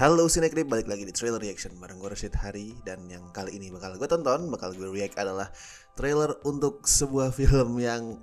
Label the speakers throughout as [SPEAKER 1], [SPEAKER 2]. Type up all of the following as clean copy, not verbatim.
[SPEAKER 1] Halo Sinekrip, balik lagi di Trailer Reaction bareng gue Rashid Hari. Dan yang kali ini bakal gue tonton, bakal gue react adalah trailer untuk sebuah film yang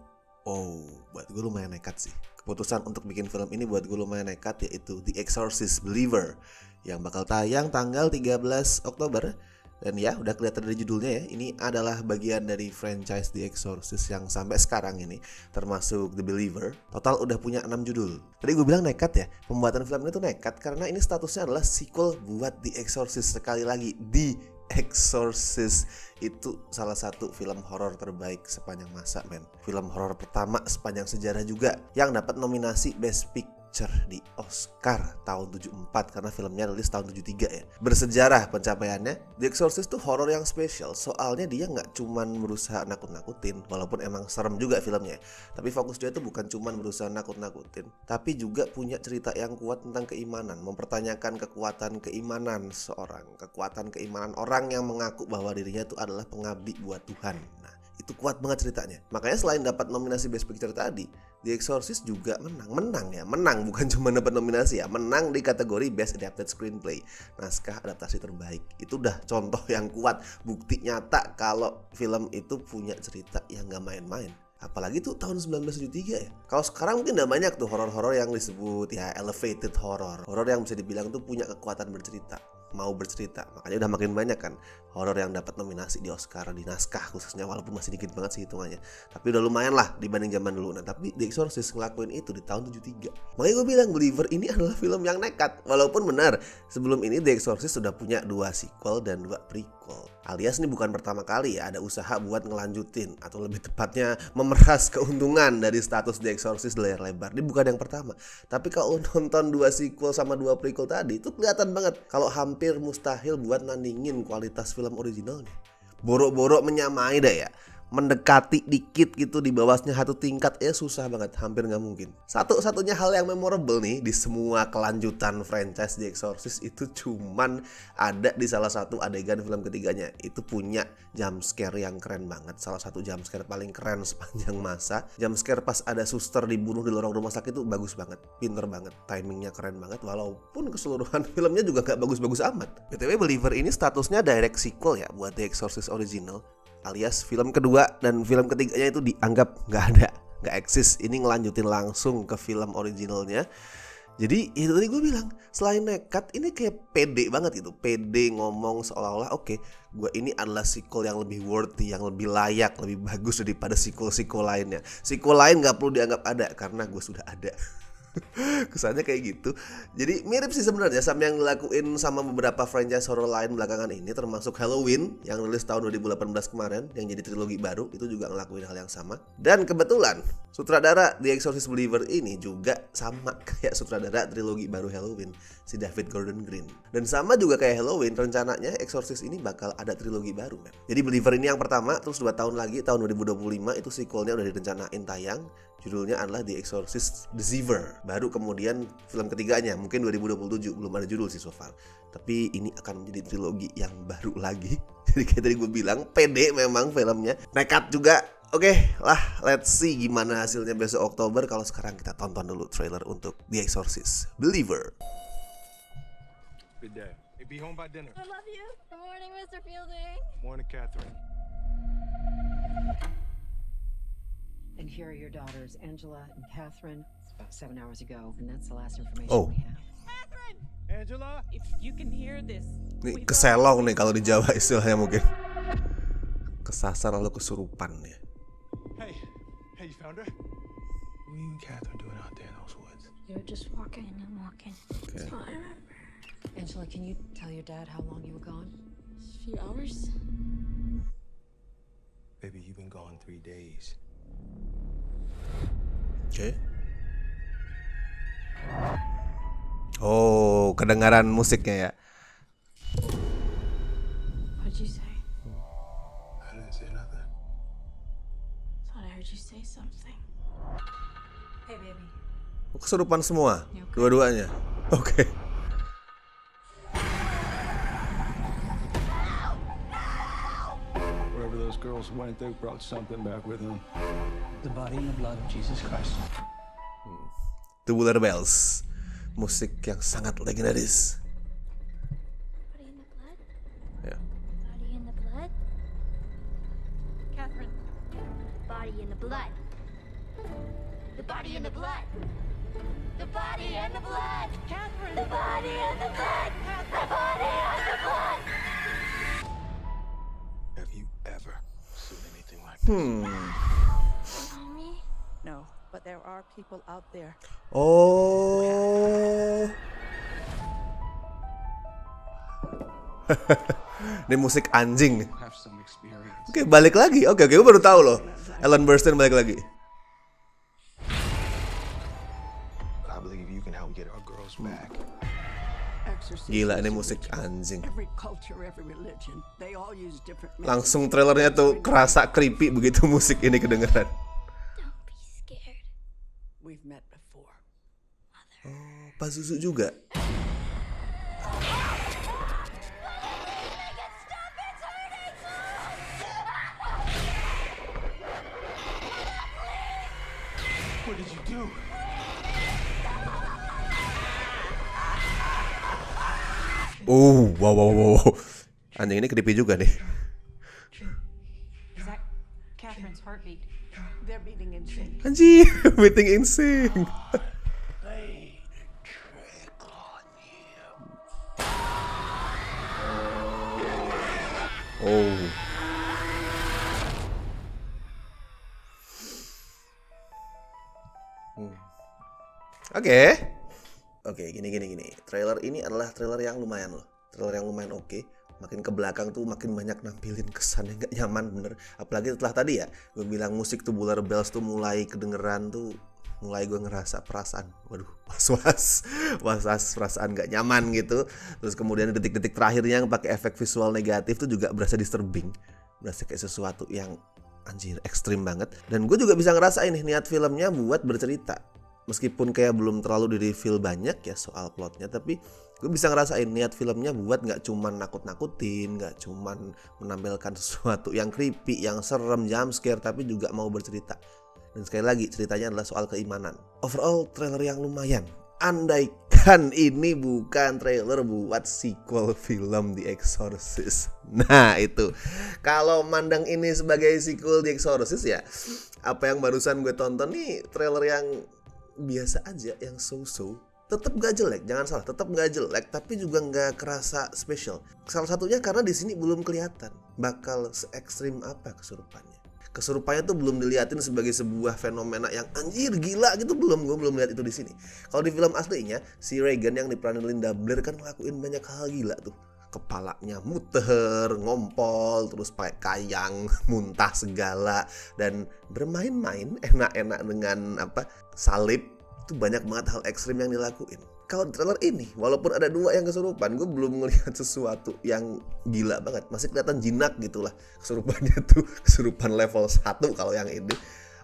[SPEAKER 1] buat gue lumayan nekat sih. Keputusan untuk bikin film ini buat gue lumayan nekat, yaitu The Exorcist Believer, yang bakal tayang tanggal 13 Oktober. Dan ya, udah kelihatan dari judulnya ya, ini adalah bagian dari franchise The Exorcist yang sampai sekarang ini, termasuk The Believer, total udah punya 6 judul. Tadi gue bilang nekat ya, pembuatan film ini tuh nekat karena ini statusnya adalah sequel buat The Exorcist. Sekali lagi, The Exorcist itu salah satu film horor terbaik sepanjang masa, men. Film horor pertama sepanjang sejarah juga yang dapat nominasi Best Picture di Oscar tahun 74 karena filmnya rilis tahun 73 ya. Bersejarah pencapaiannya. The Exorcist tuh horor yang spesial, soalnya dia nggak cuman berusaha nakut-nakutin, walaupun emang serem juga filmnya, tapi fokus dia tuh bukan cuman berusaha nakut-nakutin, tapi juga punya cerita yang kuat tentang keimanan, mempertanyakan kekuatan keimanan seorang, kekuatan keimanan orang yang mengaku bahwa dirinya itu adalah pengabdi buat Tuhan. Nah, itu kuat banget ceritanya. Makanya selain dapat nominasi Best Picture tadi, The Exorcist juga menang bukan cuma dapat nominasi ya, menang di kategori Best Adapted Screenplay, naskah adaptasi terbaik. Itu udah contoh yang kuat, bukti nyata kalau film itu punya cerita yang gak main-main. Apalagi tuh tahun 1973 ya. Kalau sekarang mungkin udah banyak tuh horor-horor yang disebut ya elevated horror, horor yang bisa dibilang tuh punya kekuatan bercerita, mau bercerita. Makanya udah makin banyak kan horor yang dapat nominasi di Oscar, di naskah khususnya, walaupun masih dikit banget sih hitungannya, tapi udah lumayan lah dibanding zaman dulu. Nah, tapi The Exorcist ngelakuin itu di tahun 73. Makanya gue bilang Believer ini adalah film yang nekat. Walaupun benar, sebelum ini The Exorcist sudah punya 2 sequel dan 2 prequel. Alias ini bukan pertama kali ya ada usaha buat ngelanjutin, atau lebih tepatnya memeras keuntungan dari status The Exorcist di layar lebar. Ini bukan yang pertama. Tapi kalau nonton 2 sequel sama 2 prequel tadi, itu kelihatan banget kalau hampir mustahil buat nandingin kualitas film originalnya. Boro-boro menyamai dah ya, mendekati dikit gitu, di bawahnya 1 tingkat ya susah banget, hampir nggak mungkin. Satu-satunya hal yang memorable nih di semua kelanjutan franchise The Exorcist itu cuman ada di salah satu adegan film ketiganya. Itu punya jump scare yang keren banget, salah satu jump scare paling keren sepanjang masa. Jump scare pas ada suster dibunuh di lorong rumah sakit itu bagus banget, pinter banget, timingnya keren banget, walaupun keseluruhan filmnya juga gak bagus-bagus amat. BTW Believer ini statusnya direct sequel ya buat The Exorcist original, alias film kedua dan film ketiganya itu dianggap nggak eksis. Ini ngelanjutin langsung ke film originalnya. Jadi itu tadi gue bilang, selain nekat, ini kayak pede banget gitu. Pede ngomong seolah-olah oke, gue ini adalah sequel yang lebih worthy, yang lebih layak, lebih bagus daripada sequel-sequel lainnya. Sequel lain gak perlu dianggap ada karena gue sudah ada. Kesannya kayak gitu. Jadi mirip sih sebenarnya sama yang dilakuin sama beberapa franchise horror lain belakangan ini, termasuk Halloween yang rilis tahun 2018 kemarin, yang jadi trilogi baru, itu juga ngelakuin hal yang sama. Dan kebetulan sutradara The Exorcist Believer ini juga sama kayak sutradara trilogi baru Halloween, si David Gordon Green. Dan sama juga kayak Halloween, rencananya Exorcist ini bakal ada trilogi baru, man. Jadi Believer ini yang pertama, terus 2 tahun lagi tahun 2025 itu sequelnya udah direncanain tayang. Judulnya adalah The Exorcist Deceiver. Baru kemudian film ketiganya mungkin 2027, belum ada judul sih so far. Tapi ini akan menjadi trilogi yang baru lagi. Jadi kayak tadi gue bilang, pede memang filmnya, nekat juga. Oke lah, let's see gimana hasilnya besok Oktober. Kalau sekarang kita tonton dulu trailer untuk The Exorcist Believer.
[SPEAKER 2] Good day. Hey, be home by dinner.
[SPEAKER 3] I love you. Good morning, Mr. Fielding.
[SPEAKER 2] Morning, Catherine.
[SPEAKER 4] And here are your daughters, Angela and Catherine. It's about 7 hours ago, and that's the last information we have.
[SPEAKER 3] Catherine!
[SPEAKER 2] Angela?
[SPEAKER 3] If you can hear this,
[SPEAKER 1] Nih keselong nih kalau di Jawa istilahnya mungkin. Kesasar lalu kesurupan ya.
[SPEAKER 2] Hey, you found her? What are you and Catherine doing out there in those woods?
[SPEAKER 3] you're just walking and walking.
[SPEAKER 1] Okay.
[SPEAKER 3] That's all I remember.
[SPEAKER 4] Angela, can you tell your dad how long you were gone?
[SPEAKER 3] A few hours.
[SPEAKER 2] Baby, you've been gone 3 days.
[SPEAKER 1] Oke. Oh, kedengaran musiknya ya.
[SPEAKER 3] What'd you say?
[SPEAKER 2] I didn't say nothing.
[SPEAKER 3] Thought I heard you say something.
[SPEAKER 4] Hey, baby.
[SPEAKER 1] Kesurupan semua, dua-duanya. Oke.
[SPEAKER 2] Wherever those girls went, they brought something back with them.
[SPEAKER 5] The body and the blood of Jesus Christ.
[SPEAKER 1] Tubular Bells, musik yang sangat legendaris.
[SPEAKER 6] blood. The body and the blood. The body and the blood. Catherine. The body and the blood. The body and the blood.
[SPEAKER 2] Have you ever seen anything like this?
[SPEAKER 3] Mommy?
[SPEAKER 7] No, but there are people out there.
[SPEAKER 1] Oh. Ini musik anjing.
[SPEAKER 5] Have some experience.
[SPEAKER 1] Oke, balik lagi. Oke, gue baru tahu loh. Ellen Burstyn balik lagi.
[SPEAKER 2] I believe you can help get our girls back.
[SPEAKER 1] Gila, ini musik anjing.
[SPEAKER 7] Every culture, every religion, they all use different
[SPEAKER 1] Langsung trailernya tuh kerasa creepy begitu musik ini kedengeran.
[SPEAKER 3] Don't be scared.
[SPEAKER 7] We've met before.
[SPEAKER 1] Oh, Pak Zuzu juga.
[SPEAKER 2] What did you do?
[SPEAKER 1] Oh, wow. Anjing ini creepy juga nih.
[SPEAKER 8] Is that Catherine's heartbeat?
[SPEAKER 7] They're beating in sync.
[SPEAKER 1] Anjing, meeting in sync. Oh. Oke, gini. Trailer ini adalah trailer yang lumayan loh. Trailer yang lumayan oke. Makin ke belakang tuh makin banyak nampilin kesan yang gak nyaman bener. Apalagi setelah tadi ya, gue bilang musik Tubular Bells tuh mulai kedengeran tuh. Mulai gue ngerasa perasaan, waduh, was-was perasaan gak nyaman gitu. Terus kemudian detik-detik terakhirnya yang pakai efek visual negatif tuh juga berasa disturbing. Berasa kayak sesuatu yang anjir ekstrim banget. Dan gue juga bisa ngerasain nih niat filmnya buat bercerita. Meskipun kayak belum terlalu di-reveal banyak ya soal plotnya, tapi gue bisa ngerasain niat filmnya buat gak cuman nakut-nakutin, gak cuman menampilkan sesuatu yang creepy, yang serem, jump scare, tapi juga mau bercerita. Dan sekali lagi ceritanya adalah soal keimanan. Overall trailer yang lumayan. Andaikan ini bukan trailer buat sequel film The Exorcist. Nah itu, kalau mandang ini sebagai sequel The Exorcist ya, apa yang barusan gue tonton nih trailer yang biasa aja, yang so-so. Tetap gak jelek, jangan salah, tetap gak jelek, tapi juga gak kerasa spesial. Salah satunya karena di sini belum kelihatan bakal se-ekstrim apa kesurupannya. Kesurupannya tuh belum dilihatin sebagai sebuah fenomena yang anjir gila gitu, gue belum lihat itu di sini. Kalau di film aslinya si Regan yang diperanin Linda Blair kan ngelakuin banyak hal gila tuh. Kepalanya muter, ngompol, terus pakai kayang, muntah segala, dan bermain-main enak-enak dengan salib. Itu banyak banget hal ekstrim yang dilakuin. Kalau di trailer ini, walaupun ada 2 yang kesurupan, gue belum ngelihat sesuatu yang gila banget. Masih kelihatan jinak gitulah kesurupannya tuh, kesurupan level 1 kalau yang ini.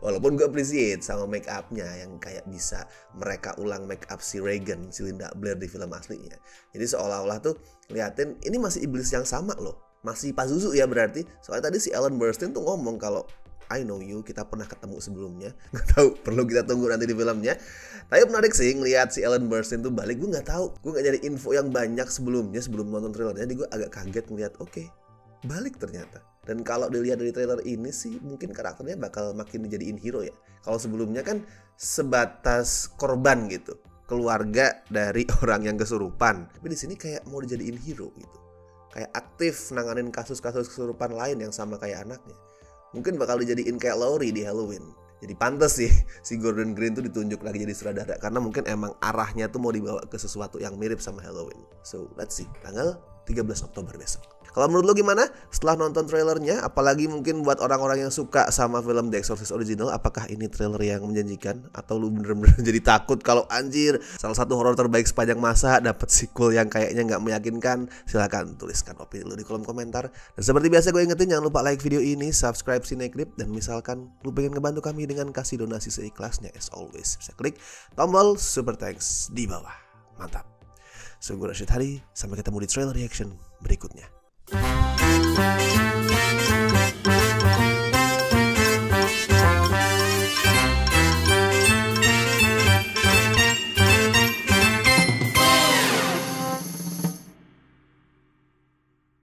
[SPEAKER 1] Walaupun gue appreciate sama make up-nya yang kayak bisa mereka ulang make up si Regan, si Linda Blair di film aslinya. Jadi seolah-olah tuh liatin ini masih iblis yang sama loh. Masih Pak Zuzu ya berarti. Soalnya tadi si Ellen Burstyn tuh ngomong kalau I know you, kita pernah ketemu sebelumnya. Gak tahu, perlu kita tunggu nanti di filmnya. Tapi menarik sih ngeliat si Ellen Burstyn tuh balik. Gue gak tahu, gue gak nyari info yang banyak sebelum nonton trailernya. Jadi gue agak kaget ngeliat, oke, balik ternyata. Dan kalau dilihat dari trailer ini sih, mungkin karakternya bakal makin dijadiin hero ya. Kalau sebelumnya kan sebatas korban gitu, keluarga dari orang yang kesurupan. Tapi di sini kayak mau dijadiin hero gitu. Kayak aktif nanganin kasus-kasus kesurupan lain yang sama kayak anaknya. Mungkin bakal dijadiin kayak Laurie di Halloween. Jadi pantas sih si Gordon Green tuh ditunjuk lagi jadi sutradara, karena mungkin emang arahnya tuh mau dibawa ke sesuatu yang mirip sama Halloween. So let's see, tanggal 13 Oktober besok. Kalau menurut lo gimana setelah nonton trailernya? Apalagi mungkin buat orang-orang yang suka sama film The Exorcist original, apakah ini trailer yang menjanjikan? Atau lu bener-bener jadi takut kalau anjir salah satu horor terbaik sepanjang masa dapat sequel yang kayaknya nggak meyakinkan? Silahkan tuliskan opini lu di kolom komentar. Dan seperti biasa gue ingetin, jangan lupa like video ini, subscribe Cinecrip, dan misalkan lu pengen ngebantu kami dengan kasih donasi seikhlasnya, as always bisa klik tombol super thanks di bawah. Mantap. So gue Rashid Hari, sampai ketemu di trailer reaction berikutnya.